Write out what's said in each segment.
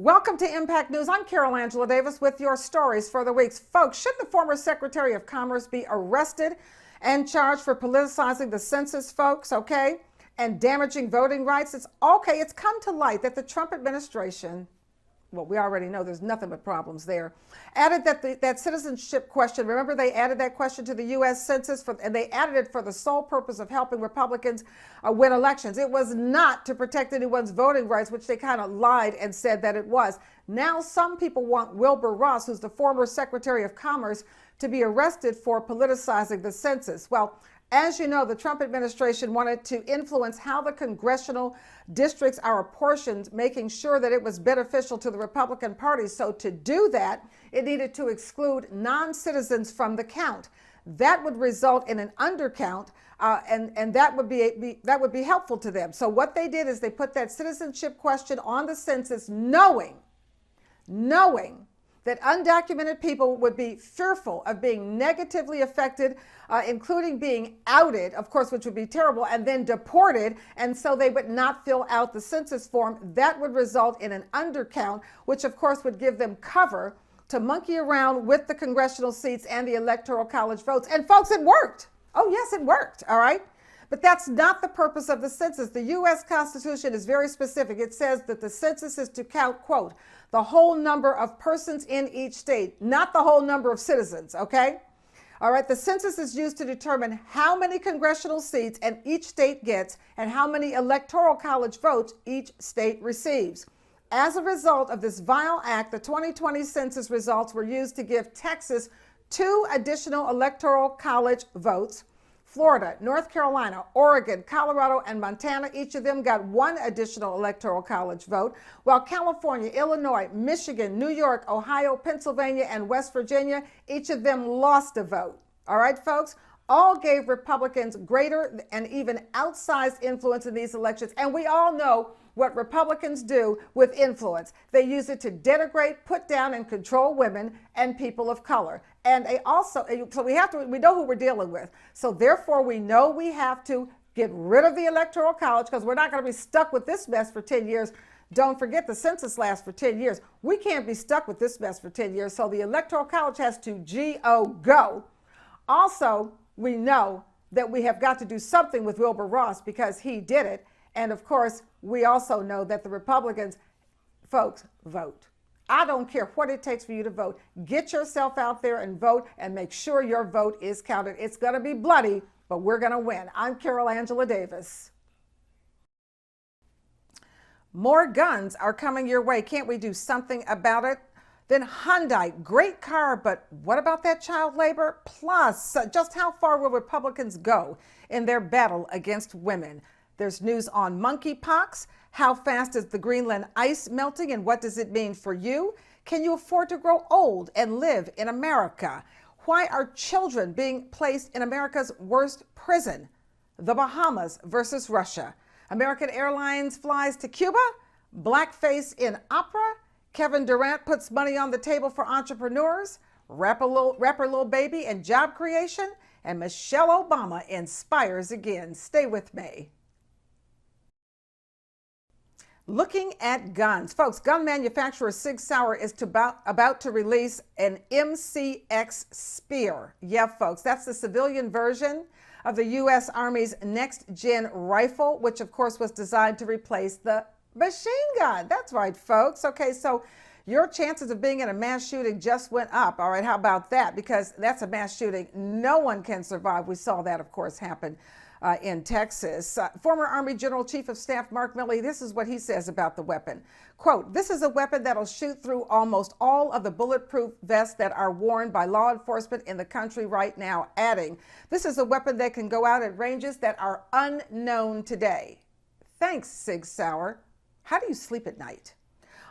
Welcome to Impact News. I'm Carol Davis with your stories for the week. Folks, should the former Secretary of Commerce be arrested and charged for politicizing the census, folks, okay, and damaging voting rights? It's okay. It's come to light that the Trump administration, well, we already know there's nothing but problems there, added that citizenship question. Remember, they added that question to the U.S. Census, and they added it for the sole purpose of helping Republicans win elections. It was not to protect anyone's voting rights, which they kind of lied and said that it was. Now some people want Wilbur Ross, who's the former Secretary of Commerce, to be arrested for politicizing the census. Well, as you know, the Trump administration wanted to influence how the congressional districts are apportioned, making sure that it was beneficial to the Republican Party. So to do that, it needed to exclude non-citizens from the count. That would result in an undercount, and that would be helpful to them. So what they did is they put that citizenship question on the census, knowing that undocumented people would be fearful of being negatively affected, including being outed, of course, which would be terrible, and then deported, and so they would not fill out the census form. That would result in an undercount, which of course would give them cover to monkey around with the congressional seats and the electoral college votes. And folks, it worked. Oh yes, it worked, all right? But that's not the purpose of the census. The U.S. Constitution is very specific. It says that the census is to count, quote, the whole number of persons in each state, not the whole number of citizens, okay? All right, the census is used to determine how many congressional seats and each state gets and how many electoral college votes each state receives. As a result of this vile act, the 2020 census results were used to give Texas 2 additional electoral college votes. Florida, North Carolina, Oregon, Colorado, and Montana, each of them got 1 additional electoral college vote, while California, Illinois, Michigan, New York, Ohio, Pennsylvania, and West Virginia, each of them lost a vote. All right, folks? All gave Republicans greater and even outsized influence in these elections, and we all know what Republicans do with influence. They use it to denigrate, put down, and control women and people of color. And they also, so we know who we're dealing with. So therefore, we know we have to get rid of the Electoral College, because we're not going to be stuck with this mess for 10 years. Don't forget, the census lasts for 10 years. We can't be stuck with this mess for 10 years. So the Electoral College has to go. Also, we know that we have got to do something with Wilbur Ross because he did it. And of course, we also know that the Republicans, folks, vote. I don't care what it takes for you to vote. Get yourself out there and vote, and make sure your vote is counted. It's going to be bloody, but we're going to win. I'm Carol Davis. More guns are coming your way. Can't we do something about it? Then Hyundai, great car, but what about that child labor? Plus, just how far will Republicans go in their battle against women? There's news on monkeypox. How fast is the Greenland ice melting, and what does it mean for you? Can you afford to grow old and live in America? Why are children being placed in America's worst prison? The Bahamas versus Russia. American Airlines flies to Cuba. Blackface in opera. Kevin Durant puts money on the table for entrepreneurs. Rapper Lil Baby and job creation. And Michelle Obama inspires again. Stay with me. Looking at guns. Folks, gun manufacturer Sig Sauer is about to release an MCX Spear. Yeah, folks, that's the civilian version of the U.S. Army's next-gen rifle, which, of course, was designed to replace the machine gun. That's right, folks. Okay, so your chances of being in a mass shooting just went up. All right, how about that? Because that's a mass shooting no one can survive. We saw that, of course, happen in Texas. Former Army General Chief of Staff Mark Milley, this is what he says about the weapon. Quote, "This is a weapon that'll shoot through almost all of the bulletproof vests that are worn by law enforcement in the country right now," adding, "This is a weapon that can go out at ranges that are unknown today." Thanks, Sig Sauer. How do you sleep at night?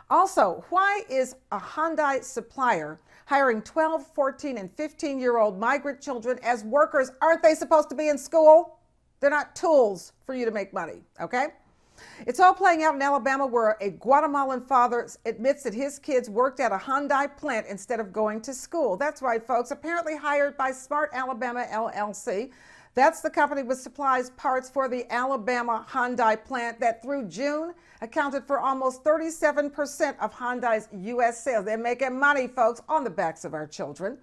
Also, why is a Hyundai supplier hiring 12, 14, and 15-year-old migrant children as workers? Aren't they supposed to be in school? They're not tools for you to make money, okay? It's all playing out in Alabama, where a Guatemalan father admits that his kids worked at a Hyundai plant instead of going to school. That's right, folks. Apparently hired by Smart Alabama LLC. That's the company which supplies parts for the Alabama Hyundai plant that through June accounted for almost 37% of Hyundai's U.S. sales. They're making money, folks, on the backs of our children.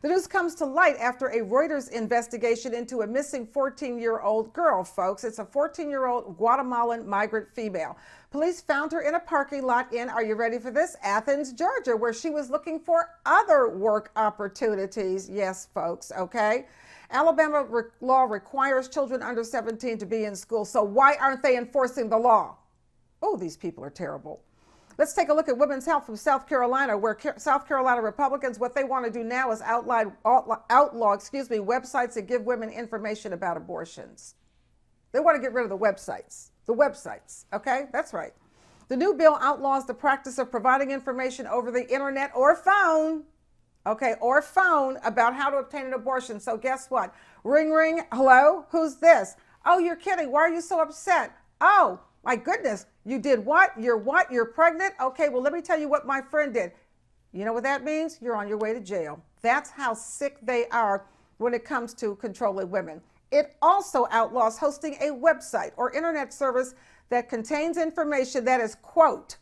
The news comes to light after a Reuters investigation into a missing 14-year-old girl, folks. It's a 14-year-old Guatemalan migrant female. Police found her in a parking lot in, are you ready for this, Athens, Georgia, where she was looking for other work opportunities. Yes, folks, okay? Alabama law requires children under 17 to be in school, so why aren't they enforcing the law? Oh, these people are terrible. Let's take a look at women's health from South Carolina, where South Carolina Republicans, what they want to do now is outlaw websites that give women information about abortions. They want to get rid of the websites. Okay? That's right. The new bill outlaws the practice of providing information over the internet or phone, okay, or phone about how to obtain an abortion. So guess what? Ring, ring, hello? Who's this? Oh, you're kidding. Why are you so upset? Oh, my goodness, you did what? You're pregnant? Okay, well, let me tell you what my friend did. You know what that means? You're on your way to jail. That's how sick they are when it comes to controlling women. It also outlaws hosting a website or internet service that contains information that is, quote,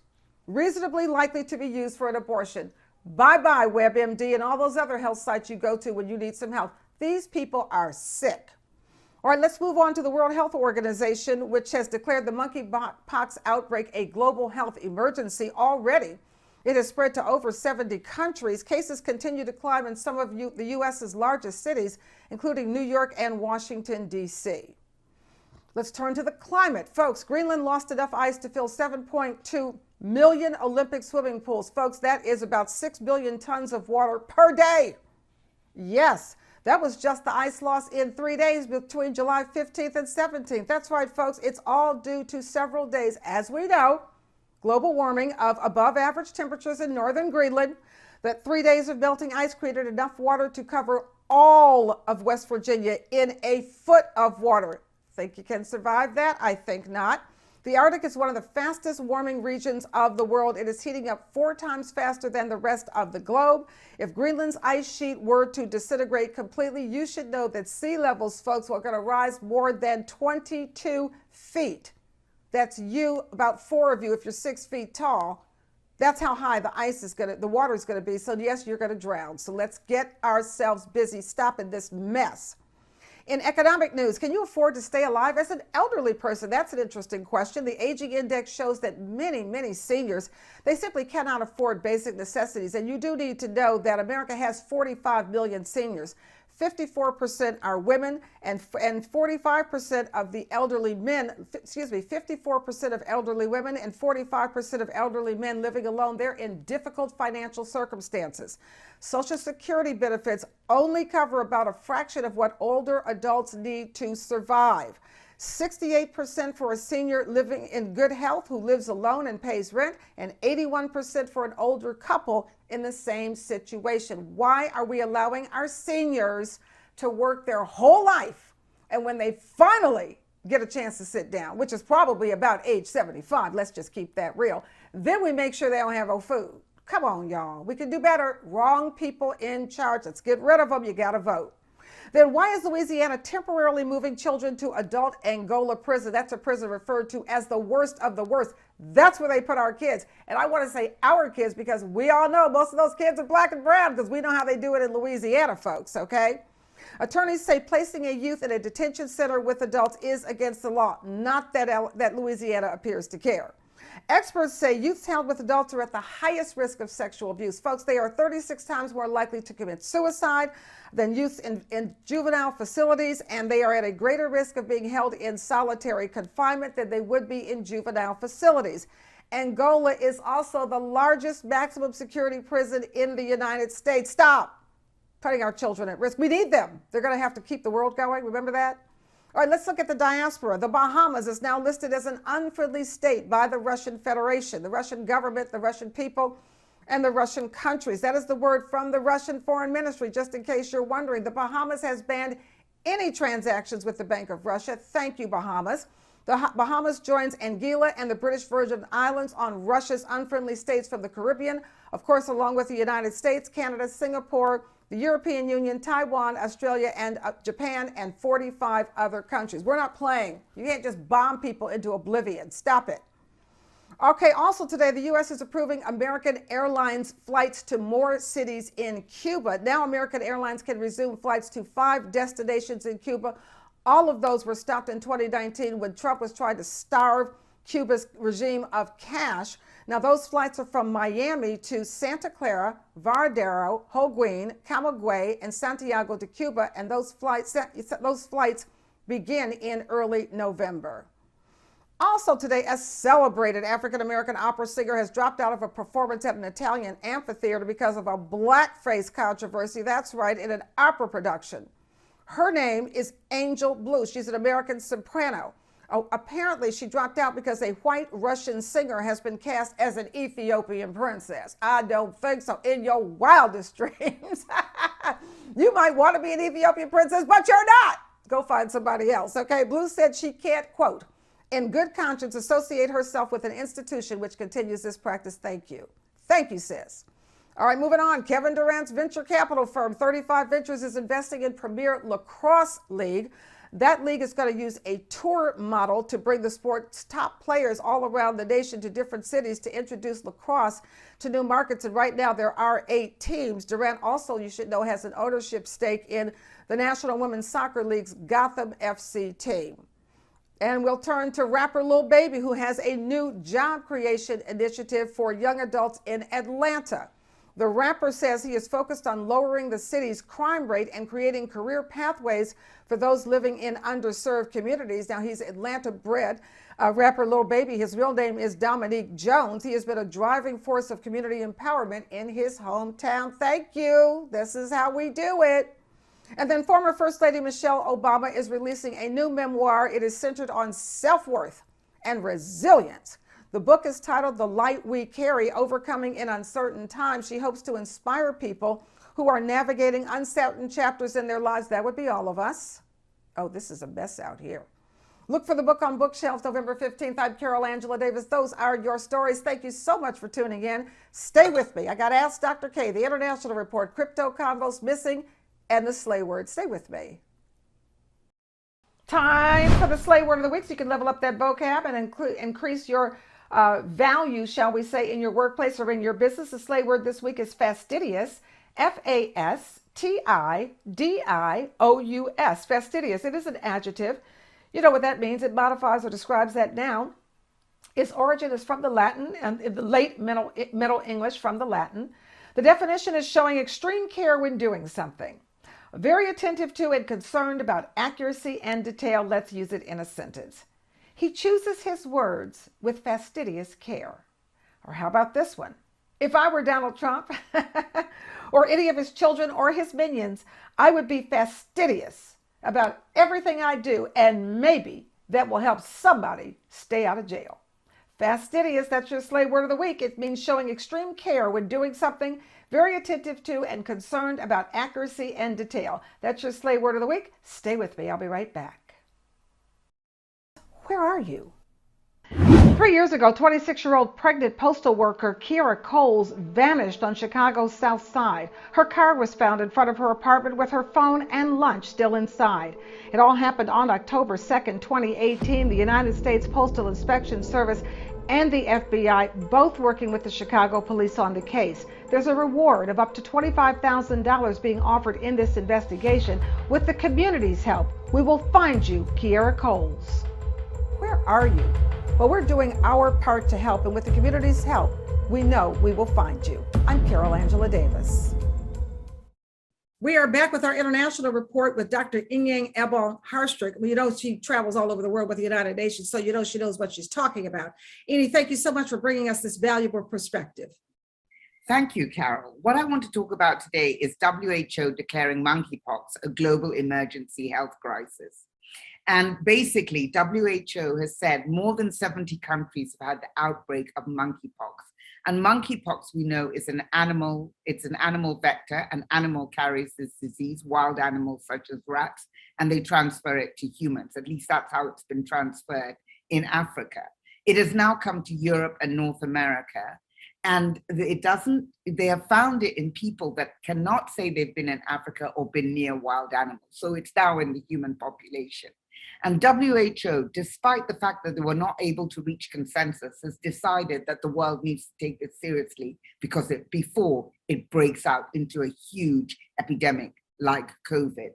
reasonably likely to be used for an abortion. Bye-bye, WebMD and all those other health sites you go to when you need some help. These people are sick. All right, let's move on to the World Health Organization, which has declared the monkeypox outbreak a global health emergency already. It has spread to over 70 countries. Cases continue to climb in some of the U.S.'s largest cities, including New York and Washington, D.C. Let's turn to the climate. Folks, Greenland lost enough ice to fill 7.2 million Olympic swimming pools. Folks, that is about 6 billion tons of water per day. Yes. That was just the ice loss in 3 days between July 15th and 17th. That's right, folks. It's all due to several days, as we know, global warming of above average temperatures in northern Greenland. That 3 days of melting ice created enough water to cover all of West Virginia in a foot of water. Think you can survive that? I think not. The Arctic is one of the fastest warming regions of the world. It is heating up 4 times faster than the rest of the globe. If Greenland's ice sheet were to disintegrate completely, you should know that sea levels, folks, are going to rise more than 22 feet. That's you, about 4 of you, if you're 6 feet tall. That's how high the water is going to be. So yes, you're going to drown. So let's get ourselves busy stopping this mess. In economic news, can you afford to stay alive as an elderly person? That's an interesting question. The aging index shows that many seniors, they simply cannot afford basic necessities. And you do need to know that America has 45 million seniors. 54% are women and 45% of the elderly men, 54% of elderly women and 45% of elderly men living alone. They're in difficult financial circumstances. Social Security benefits only cover about a fraction of what older adults need to survive. 68% for a senior living in good health who lives alone and pays rent, and 81% for an older couple in the same situation. Why are we allowing our seniors to work their whole life, and when they finally get a chance to sit down, which is probably about age 75, let's just keep that real, then we make sure they don't have no food? Come on, y'all. We can do better. Wrong people in charge. Let's get rid of them. You got to vote. Then why is Louisiana temporarily moving children to adult Angola prison? That's a prison referred to as the worst of the worst. That's where they put our kids. And I want to say our kids because we all know most of those kids are black and brown because we know how they do it in Louisiana, folks, okay? Attorneys say placing a youth in a detention center with adults is against the law, not that Louisiana appears to care. Experts say youths held with adults are at the highest risk of sexual abuse. Folks, they are 36 times more likely to commit suicide than youths in juvenile facilities, and they are at a greater risk of being held in solitary confinement than they would be in juvenile facilities. Angola is also the largest maximum security prison in the United States. Stop putting our children at risk. We need them. They're going to have to keep the world going. Remember that? All right, let's look at the diaspora. The Bahamas is now listed as an unfriendly state by the Russian Federation, the Russian government, the Russian people, and the Russian countries. That is the word from the Russian Foreign Ministry, just in case you're wondering. The Bahamas has banned any transactions with the Bank of Russia. Thank you, Bahamas. The Bahamas joins Anguilla and the British Virgin Islands on Russia's unfriendly states from the Caribbean, of course, along with the United States, Canada, Singapore, the European Union, Taiwan, Australia, and Japan, and 45 other countries. We're not playing. You can't just bomb people into oblivion. Stop it. Okay, also today, the U.S. is approving American Airlines flights to more cities in Cuba. Now American Airlines can resume flights to 5 destinations in Cuba. All of those were stopped in 2019 when Trump was trying to starve Cuba's regime of cash. Now those flights are from Miami to Santa Clara, Varadero, Holguin, Camagüey, and Santiago de Cuba, and those flights begin in early November. Also today, a celebrated African-American opera singer has dropped out of a performance at an Italian amphitheater because of a blackface controversy. That's right, in an opera production. Her name is Angel Blue. She's an American soprano. Oh, apparently, she dropped out because a white Russian singer has been cast as an Ethiopian princess. I don't think so. In your wildest dreams. You might want to be an Ethiopian princess, but you're not. Go find somebody else, okay? Blue said she can't, quote, in good conscience, associate herself with an institution which continues this practice. Thank you. Thank you, sis. All right, moving on. Kevin Durant's venture capital firm, 35 Ventures, is investing in Premier Lacrosse League. That league is going to use a tour model to bring the sport's top players all around the nation to different cities to introduce lacrosse to new markets. And right now there are 8 teams. Durant also, you should know, has an ownership stake in the National Women's Soccer League's Gotham FC team. And we'll turn to rapper Lil Baby, who has a new job creation initiative for young adults in Atlanta. The rapper says he is focused on lowering the city's crime rate and creating career pathways for those living in underserved communities. Now, he's Atlanta-bred rapper Lil Baby. His real name is Dominique Jones. He has been a driving force of community empowerment in his hometown. Thank you. This is how we do it. And then former First Lady Michelle Obama is releasing a new memoir. It is centered on self-worth and resilience. The book is titled The Light We Carry, Overcoming in Uncertain Times. She hopes to inspire people who are navigating uncertain chapters in their lives. That would be all of us. Oh, this is a mess out here. Look for the book on bookshelves November 15th. I'm Carol Angela Davis. Those are your stories. Thank you so much for tuning in. Stay with me. I got Ask Dr. K, the International Report, Crypto Convos Missing, and the Slay Word. Stay with me. Time for the Slay Word of the Week so you can level up that vocab and increase your value, shall we say, in your workplace or in your business. The Slay Word this week is fastidious. Fastidious. Fastidious. It is an adjective. You know what that means. It modifies or describes that noun. Its origin is from the Latin and in the late Middle English from the Latin. The definition is showing extreme care when doing something. Very attentive to and concerned about accuracy and detail. Let's use it in a sentence. He chooses his words with fastidious care. Or how about this one? If I were Donald Trump or any of his children or his minions, I would be fastidious about everything I do, and maybe that will help somebody stay out of jail. Fastidious, that's your Slay Word of the Week. It means showing extreme care when doing something, very attentive to and concerned about accuracy and detail. That's your Slay Word of the Week. Stay with me. I'll be right back. Where are you? 3 years ago, 26-year-old pregnant postal worker Kyra Coles vanished on Chicago's South Side. Her car was found in front of her apartment with her phone and lunch still inside. It all happened on October 2nd, 2018. The United States Postal Inspection Service and the FBI both working with the Chicago police on the case. There's a reward of up to $25,000 being offered in this investigation. With the community's help, we will find you, Kyra Coles. Where are you? Well, we're doing our part to help, and with the community's help, we know we will find you. I'm Carol Angela Davis. We are back with our international report with Dr. Inyang Ebon Harstrick. Well, you know, she travels all over the world with the United Nations, so you know she knows what she's talking about. Inny, thank you so much for bringing us this valuable perspective. Thank you, Carol. What I want to talk about today is WHO declaring monkeypox a global emergency health crisis. And basically, WHO has said more than 70 countries have had the outbreak of monkeypox. And monkeypox, we know, is an animal vector. An animal carries this disease, wild animals such as rats, and they transfer it to humans. At least that's how it's been transferred in Africa. It has now come to Europe and North America. And it doesn't, they have found it in people that cannot say they've been in Africa or been near wild animals. So it's now in the human population. And WHO, despite the fact that they were not able to reach consensus, has decided that the world needs to take this seriously because before it breaks out into a huge epidemic like COVID.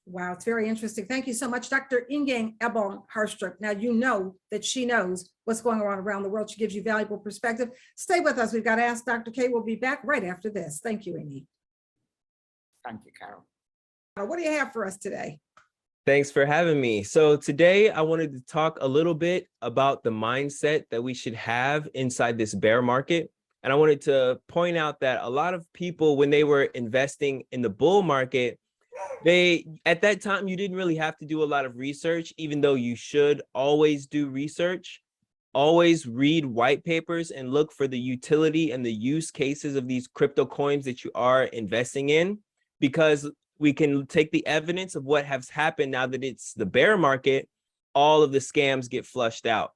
Wow, it's very interesting. Thank you so much, Dr. Ingang Ebon Harstrup. Now you know that she knows what's going on around the world. She gives you valuable perspective. Stay with us. We've got to ask Dr. K. We'll be back right after this. Thank you, Amy. Thank you, Carol. What do you have for us today? Thanks for having me. So today I wanted to talk a little bit about the mindset that we should have inside this bear market. And I wanted to point out that a lot of people, when they were investing in the bull market, at that time, you didn't really have to do a lot of research, even though you should always do research. Always read white papers and look for the utility and the use cases of these crypto coins that you are investing in, because we can take the evidence of what has happened now that it's the bear market. All of the scams get flushed out.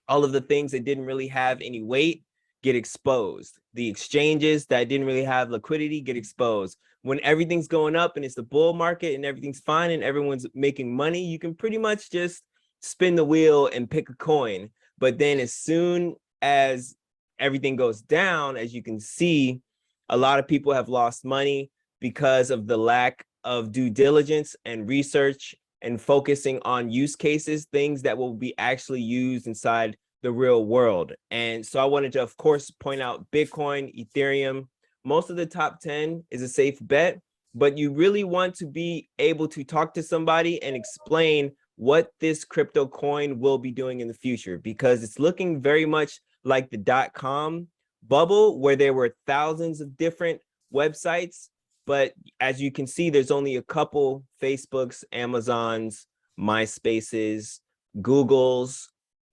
All of the things that didn't really have any weight get exposed. The exchanges that didn't really have liquidity get exposed. When everything's going up and it's the bull market and everything's fine and everyone's making money, you can pretty much just spin the wheel and pick a coin. But then as soon as everything goes down, as you can see, a lot of people have lost money because of the lack of due diligence and research and focusing on use cases, things that will be actually used inside the real world. And so I wanted to, of course, point out Bitcoin, Ethereum. Most of the top 10 is a safe bet, but you really want to be able to talk to somebody and explain what this crypto coin will be doing in the future, because it's looking very much like the .com bubble, where there were thousands of different websites. But as you can see, there's only a couple: Facebooks, Amazons, MySpaces, Googles.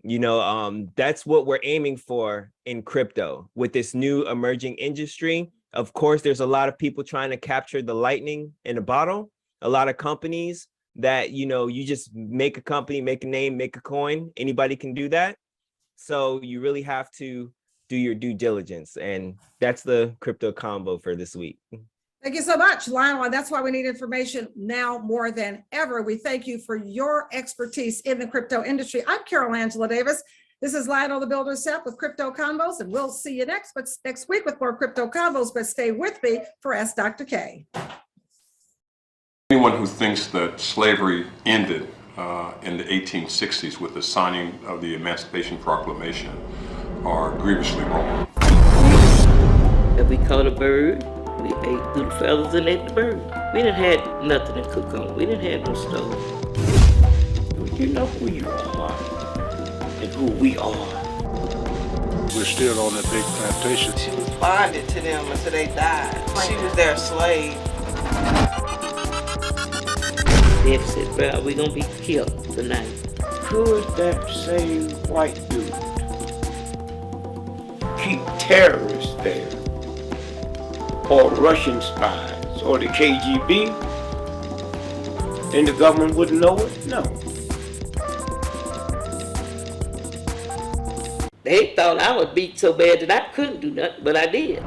That's what we're aiming for in crypto with this new emerging industry. Of course, there's a lot of people trying to capture the lightning in a bottle. A lot of companies that, you just make a company, make a name, make a coin. Anybody can do that. So you really have to do your due diligence. And that's the crypto combo for this week. Thank you so much, Lionel. And that's why we need information now more than ever. We thank you for your expertise in the crypto industry. I'm Carol Angela Davis. This is Lionel the Builder Set with Crypto Combos, and we'll see you next week with more Crypto Combos, but stay with me for Ask Dr. K. Anyone who thinks that slavery ended in the 1860s with the signing of the Emancipation Proclamation are grievously wrong. If we caught a bird, we ate through the feathers and ate the bird. We didn't have nothing to cook on. We didn't have no stove. You know who you are and who we are. We're still on that big plantation. She was bonded to them until they died. She was their slave. They said, bro, we're gonna be killed tonight. Could that same white dude keep terrorists there? Or Russian spies, or the KGB, and the government wouldn't know it? No. They thought I was beat so bad that I couldn't do nothing, but I did.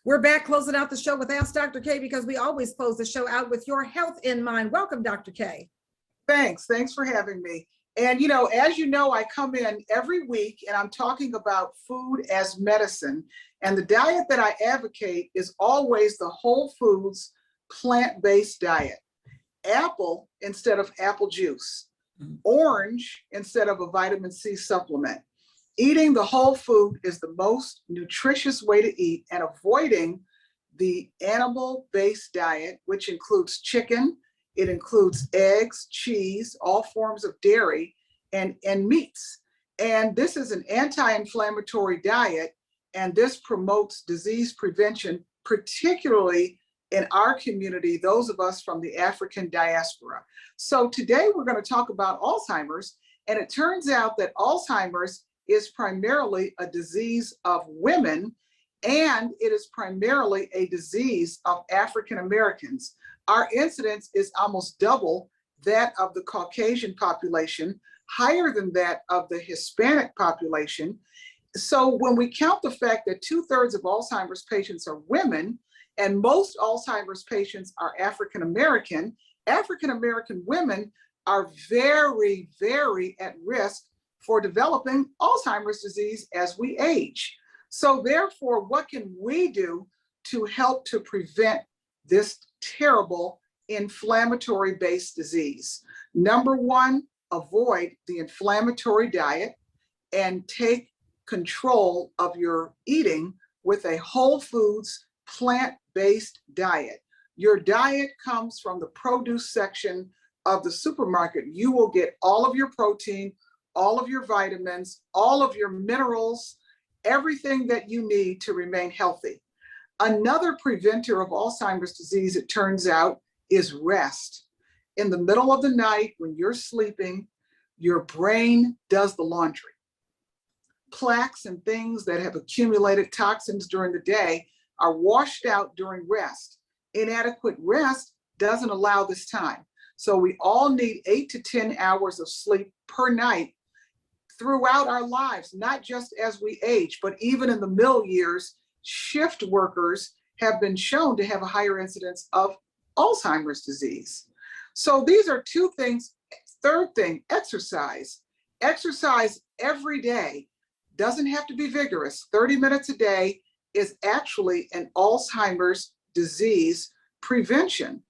We're back closing out the show with Ask Dr. K, because we always close the show out with your health in mind. Welcome, Dr. K. Thanks for having me. And as you know, I come in every week and I'm talking about food as medicine. And the diet that I advocate is always the whole foods, plant-based diet. Apple instead of apple juice. Orange instead of a vitamin C supplement. Eating the whole food is the most nutritious way to eat, and avoiding the animal-based diet, which includes chicken, it includes eggs, cheese, all forms of dairy, and meats. And this is an anti-inflammatory diet, and this promotes disease prevention, particularly in our community, those of us from the African diaspora. So today we're going to talk about Alzheimer's, and it turns out that Alzheimer's is primarily a disease of women, and it is primarily a disease of African Americans. Our incidence is almost double that of the Caucasian population, higher than that of the Hispanic population. So when we count the fact that 2/3 of Alzheimer's patients are women, and most Alzheimer's patients are African American women are very, very at risk for developing Alzheimer's disease as we age. So therefore, what can we do to help to prevent this terrible inflammatory-based disease? Number one, avoid the inflammatory diet and take control of your eating with a whole foods, plant-based diet. Your diet comes from the produce section of the supermarket. You will get all of your protein, all of your vitamins, all of your minerals, everything that you need to remain healthy. Another preventer of Alzheimer's disease, it turns out, is rest. In the middle of the night, when you're sleeping, your brain does the laundry. Plaques and things that have accumulated toxins during the day are washed out during rest. Inadequate rest doesn't allow this time. So we all need 8 to 10 hours of sleep per night throughout our lives, not just as we age, but even in the middle years. Shift workers have been shown to have a higher incidence of Alzheimer's disease. So these are two things. Third thing, exercise. Exercise every day. Doesn't have to be vigorous. 30 minutes a day is actually an Alzheimer's disease prevention.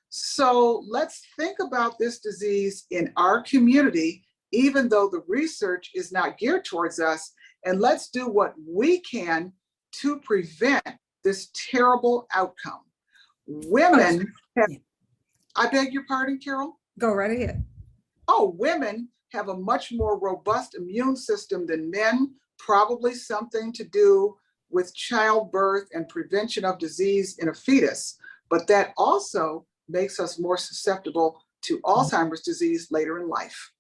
So let's think about this disease in our community, even though the research is not geared towards us, and let's do what we can to prevent this terrible outcome. Women have, I beg your pardon, Carol? Go right ahead. Oh, women have a much more robust immune system than men, probably something to do with childbirth and prevention of disease in a fetus, but that also makes us more susceptible to Alzheimer's disease later in life.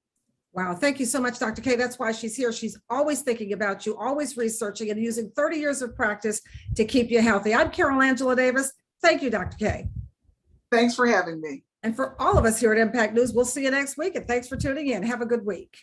Wow, thank you so much, Dr. K. That's why she's here. She's always thinking about you, always researching and using 30 years of practice to keep you healthy. I'm Carol Angela Davis. Thank you, Dr. K. Thanks for having me. And for all of us here at Impact News, we'll see you next week. And thanks for tuning in. Have a good week.